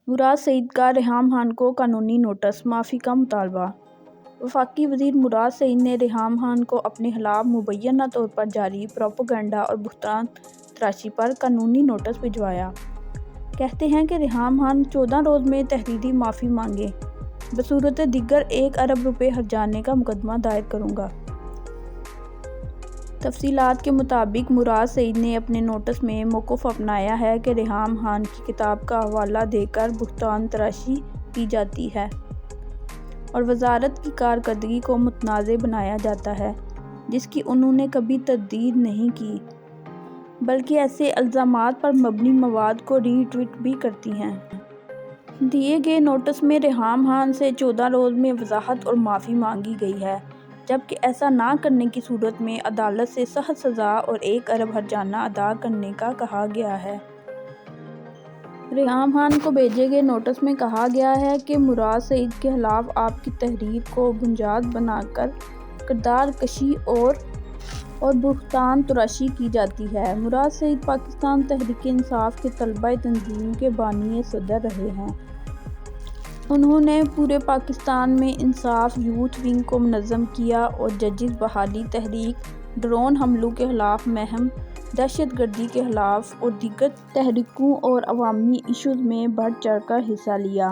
مراد سعید کا ریحام خان کو قانونی نوٹس، معافی کا مطالبہ۔ وفاقی وزیر مراد سعید نے ریحام خان کو اپنے خلاف مبینہ طور پر جاری پروپیگنڈا اور بہتان تراشی پر قانونی نوٹس بھجوایا۔ کہتے ہیں کہ ریحام خان 14 روز میں تحریری معافی مانگے، بصورت دیگر 1 ارب روپے ہرجانے کا مقدمہ دائر کروں گا۔ تفصیلات کے مطابق مراد سعید نے اپنے نوٹس میں موقف اپنایا ہے کہ ریحام خان کی کتاب کا حوالہ دے کر بہتان تراشی کی جاتی ہے اور وزارت کی کارکردگی کو متنازع بنایا جاتا ہے، جس کی انہوں نے کبھی تردید نہیں کی، بلکہ ایسے الزامات پر مبنی مواد کو ری ٹویٹ بھی کرتی ہیں۔ دیے گئے نوٹس میں ریحام خان سے 14 روز میں وضاحت اور معافی مانگی گئی ہے، جبکہ ایسا نہ کرنے کی صورت میں عدالت سے سخت سزا اور 1 ارب ہرجانہ ادا کرنے کا کہا گیا ہے۔ ریحام خان کو بھیجے گئے نوٹس میں کہا گیا ہے کہ مراد سعید کے خلاف آپ کی تحریر کو بنیاد بنا کر کردار کشی اور بہتان تراشی کی جاتی ہے۔ مراد سعید پاکستان تحریک انصاف کے طلبہ تنظیم کے بانی صدر رہے ہیں۔ انہوں نے پورے پاکستان میں انصاف یوتھ ونگ کو منظم کیا اور ججز بحالی تحریک، ڈرون حملوں کے خلاف مہم، دہشت گردی کے خلاف اور دیگر تحریکوں اور عوامی ایشوز میں بڑھ چڑھ کر حصہ لیا۔